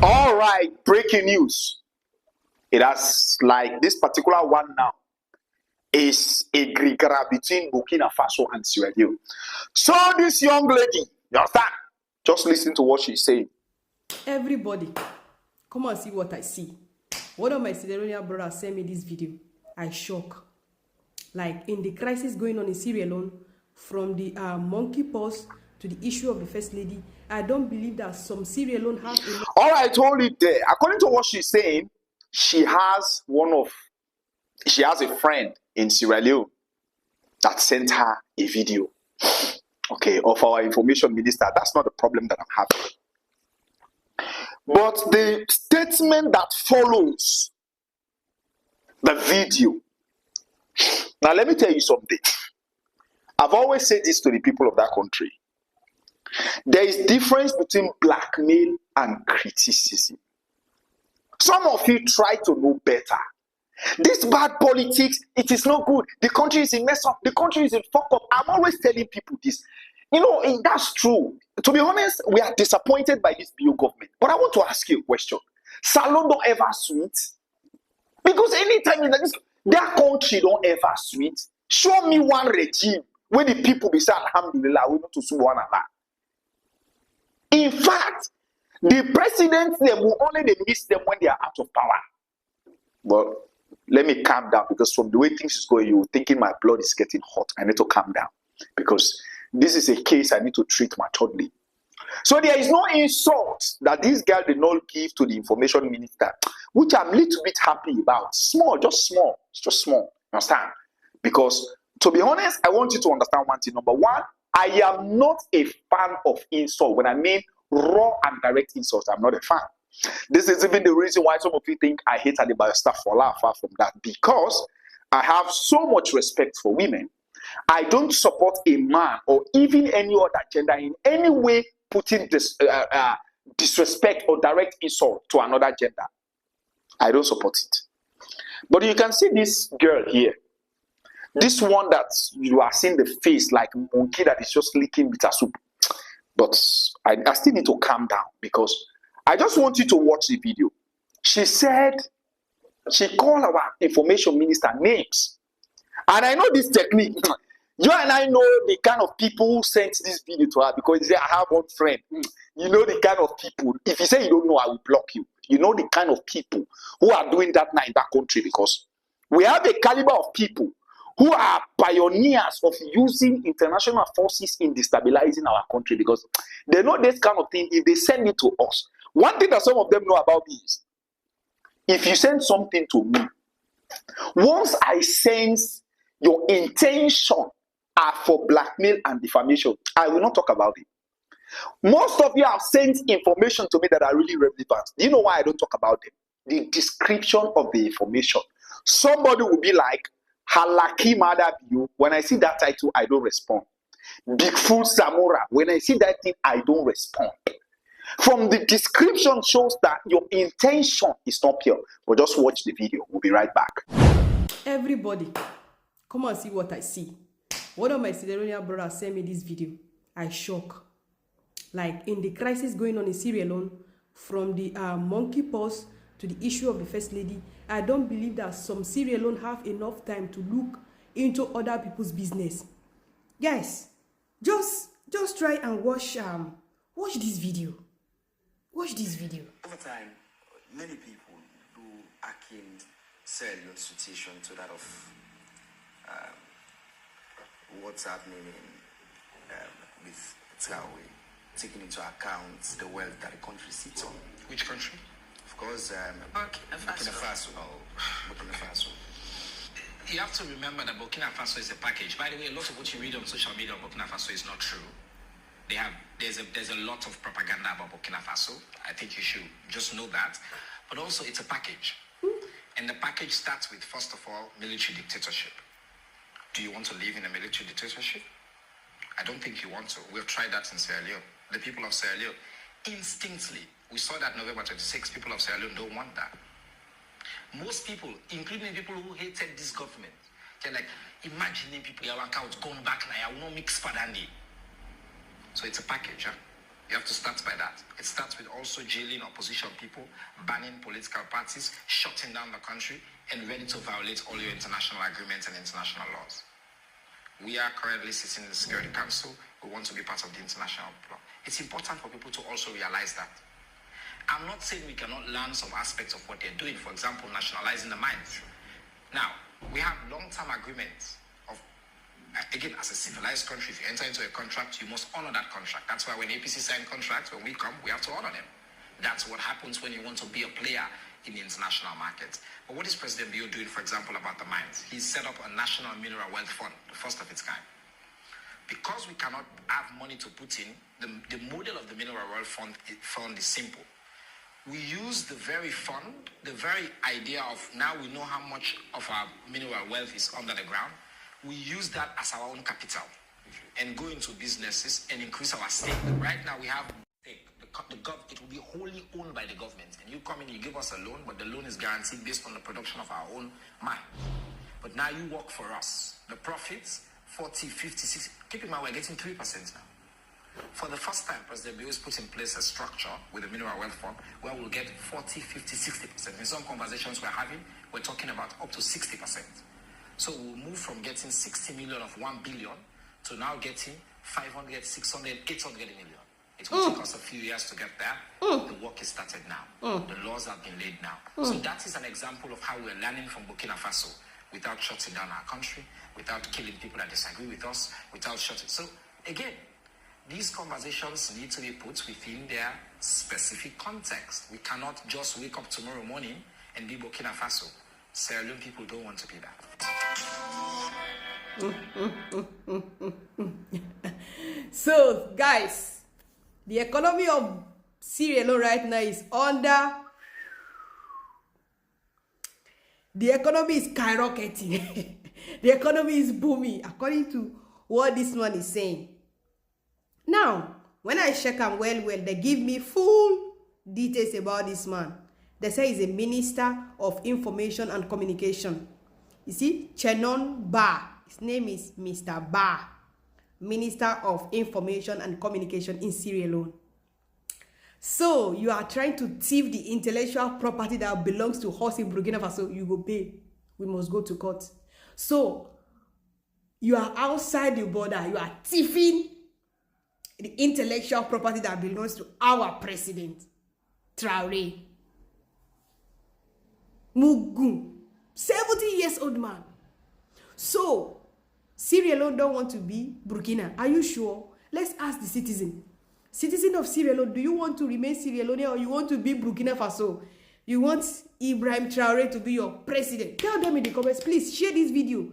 All right, breaking news. It has, like, this particular one now is a grigara between Burkina Faso and Sierra Leone. So this young lady, you understand? Just listen to what she's saying. Everybody, come and see what I see. One of my Sierra Leone brothers sent me this video. I shock. Like, in the crisis going on in Sierra Leone, from the monkeypox to the issue of the first lady, I don't believe that some Sierra Leone have enough. All right, hold it there. According to what she's saying, she has a friend in Sierra Leone that sent her a video, okay, of our information minister. That's not the problem that I'm having. But the statement that follows the video. Now, let me tell you something. I've always said this to the people of that country. There is difference between blackmail and criticism. Some of you try to know better. This bad politics, it is not good. The country is in mess up. The country is in fuck up. I'm always telling people this. You know, and that's true. To be honest, we are disappointed by this BO government. But I want to ask you a question. Salon don't ever sweet? Because anytime in this, that country don't ever sweet. Show me one regime where the people be saying, Alhamdulillah, we want to sue one another. In fact, the presidents, they will only miss them when they are out of power. But let me calm down, because from the way things is going, you're thinking my blood is getting hot. I need to calm down, because this is a case I need to treat maturely. So there is no insult that this girl did not give to the information minister, which I'm a little bit happy about. Small, just small. It's just small. Understand? Because, to be honest, I want you to understand one thing. Number one, I am not a fan of insult. When I mean raw and direct insults, I'm not a fan. This is even the reason why some of you think I hate Adebayo staff for life. Far from that, because I have so much respect for women. I don't support a man or even any other gender in any way putting this disrespect or direct insult to another gender. I don't support it. But you can see this girl here. This one that you are seeing the face like monkey that is just licking bitter soup. But I still need to calm down, because I just want you to watch the video. She said, she called our information minister names. And I know this technique. You and I know the kind of people who sent this video to her, because they say, I have one friend. You know the kind of people. If you say you don't know, I will block you. You know the kind of people who are doing that now in that country, because we have a caliber of people who are pioneers of using international forces in destabilizing our country, because they know this kind of thing. If they send it to us, one thing that some of them know about me is, if you send something to me, once I sense your intention are for blackmail and defamation, I will not talk about it. Most of you have sent information to me that are really relevant. Do you know why I don't talk about them? The description of the information. Somebody will be like, Halaki Madabiyo. When I see that title, I don't respond. Big Fool Samora. When I see that thing, I don't respond. From the description shows that your intention is not pure. But just watch the video. We'll be right back. Everybody, come and see what I see. One of my Sierra Leone brothers sent me this video. I shock. Like, in the crisis going on in Sierra Leone, from the monkeypox to the issue of the first lady, I don't believe that some Sierra Leone have enough time to look into other people's business. Guys, just try and watch this video. Watch this video. Over time, many people do akin Sierra Leone's situation to that of what's happening with Traour'e, taking into account the wealth that the country sits on. Which country? Of course, Burkina Faso. Burkina Faso. You have to remember that Burkina Faso is a package. By the way, a lot of what you read on social media on Burkina Faso is not true. There's a lot of propaganda about Burkina Faso. I think you should just know that. But also, it's a package. And the package starts with, first of all, military dictatorship. Do you want to live in a military dictatorship? I don't think you want to. We've tried that in Sierra Leone. The people of Sierra Leone, instinctively, we saw that November 26, people of Sierra Leone don't want that. Most people, including people who hated this government, they're like, imagining people, going back now, I will not mix Padandi. So it's a package, huh? You have to start by that. It starts with also jailing opposition people, banning political parties, shutting down the country, and ready to violate all your international agreements and international laws. We are currently sitting in the Security Council. We want to be part of the international law. It's important for people to also realize that. I'm not saying we cannot learn some aspects of what they're doing. For example, nationalizing the mines. Now, we have long-term agreements of, again, as a civilized country, if you enter into a contract, you must honor that contract. That's why when APC sign contracts, when we come, we have to honor them. That's what happens when you want to be a player in the international market. But what is President Bio doing, for example, about the mines? He's set up a national mineral wealth fund, the first of its kind. Because we cannot have money to put in, the model of the mineral wealth fund is simple. We use the very fund, the very idea of now we know how much of our mineral wealth is under the ground. We use that as our own capital and go into businesses and increase our stake. Right now we have it will be wholly owned by the government. And you come in, you give us a loan, but the loan is guaranteed based on the production of our own mine. But now you work for us. The profits, 40, 50, 60. Keep in mind, we're getting 3% now. For the first time, President Bio has put in place a structure with the Mineral Wealth Fund where we'll get 40, 50, 60%. In some conversations we're having, we're talking about up to 60%. So we'll move from getting 60 million of 1 billion to now getting 500, 600, 800 million. It will take us a few years to get there. The work is started now. The laws have been laid now. So that is an example of how we're learning from Burkina Faso without shutting down our country, without killing people that disagree with us, without shutting. So again, these conversations need to be put within their specific context. We cannot just wake up tomorrow morning and be Burkina Faso. Sierra Leone people don't want to be that. So, guys, the economy of Sierra Leone right now is under. The economy is skyrocketing. The economy is booming, according to what this man is saying. Now, when I check him well, they give me full details about this man. They say he's a Minister of Information and Communication. You see, Chernor Bah. His name is Mr. Bah. Minister of Information and Communication in Sierra Leone. So, you are trying to thief the intellectual property that belongs to us in Burkina Faso. You go pay. We must go to court. So, you are outside the border. You are thieving the intellectual property that belongs to our president, Traore. Mugu, 70 years old man. So, Sierra Leone don't want to be Burkina. Are you sure? Let's ask the citizen. Citizen of Sierra Leone, do you want to remain Sierra Leone or you want to be Burkina Faso? You want Ibrahim Traore to be your president? Tell them in the comments. Please share this video.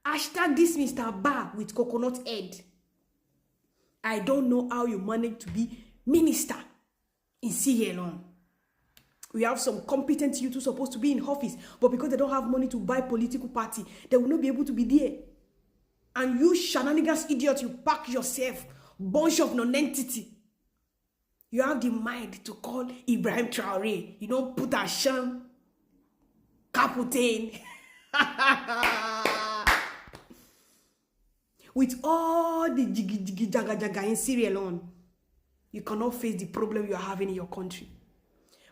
Hashtag this Mr. Bah with coconut head. I don't know how you manage to be minister in Sierra Leone. We have some competent youth who are supposed to be in office, but because they don't have money to buy political party, they will not be able to be there. And you shenanigans idiot, you pack yourself, bunch of non-entity. You have the mind to call Ibrahim Traore. You don't put a sham, Caputain. With all the jiggy jaga in Sierra Leone, you cannot face the problem you are having in your country.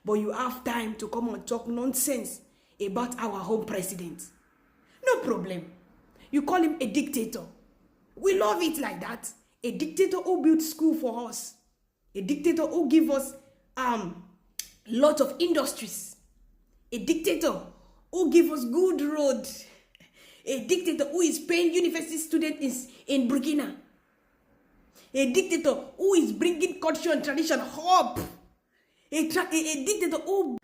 But you have time to come and talk nonsense about our home president. No problem. You call him a dictator. We love it like that. A dictator who built school for us. A dictator who give us lot of industries. A dictator who give us good road. A dictator who is paying university students in Burkina. A dictator who is bringing culture and tradition up. A dictator who...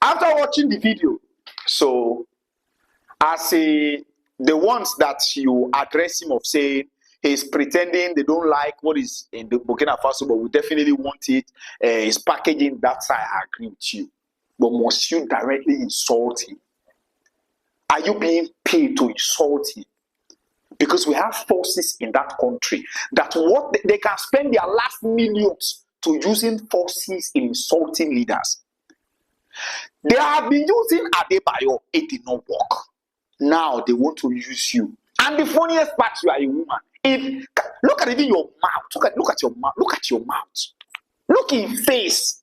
After watching the video, so the ones that you address him of saying he's pretending they don't like what is in the Burkina Faso, but we definitely want it. His packaging, that side, I agree with you. But must you directly insult him? Are you being paid to insult him? Because we have forces in that country that what they can spend their last millions to using forces in insulting leaders. They have been using Adebayo, it did not work. Now they want to use you. And the funniest part, you are a woman. If look at even your mouth, look at your mouth, look at your mouth, look in face.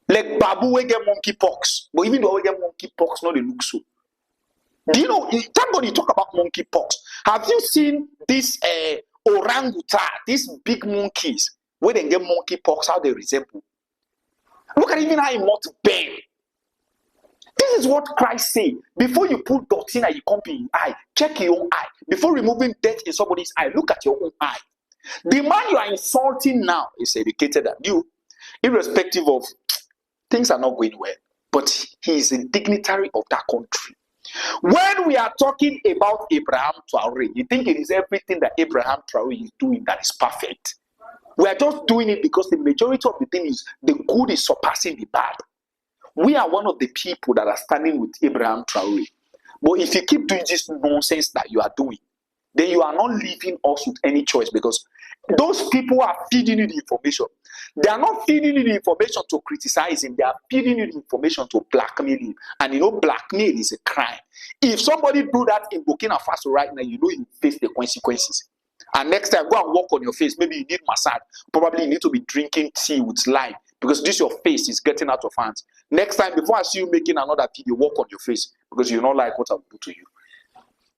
Like babu we get monkey pox, but even though we get monkey pox, no, they look so. Do you know? Somebody talk about monkey pox. Have you seen this orangutan, these big monkeys, where they get monkey pox? How they resemble? Look at even how it must bend. This is what Christ said. Before you put dot in and you come in your eye, check your own eye. Before removing dirt in somebody's eye, look at your own eye. The man you are insulting now is educated than you, irrespective of things are not going well. But he is a dignitary of that country. When we are talking about Ibrahim Traour'e, you think it is everything that Ibrahim Traour'e is doing that is perfect. We are just doing it because the majority of the thing is the good is surpassing the bad. We are one of the people that are standing with Ibrahim Traour'e. But if you keep doing this nonsense that you are doing, then you are not leaving us with any choice, because those people are feeding you the information. They are not feeding you the information to criticize him. They are feeding you the information to blackmail him. And you know, blackmail is a crime. If somebody do that in Burkina Faso right now, you know you face the consequences. And next time, go and walk on your face. Maybe you need massage. Probably you need to be drinking tea with lime, because this your face is getting out of hands. Next time, before I see you making another video, walk on your face, because you don't like what I'll do to you.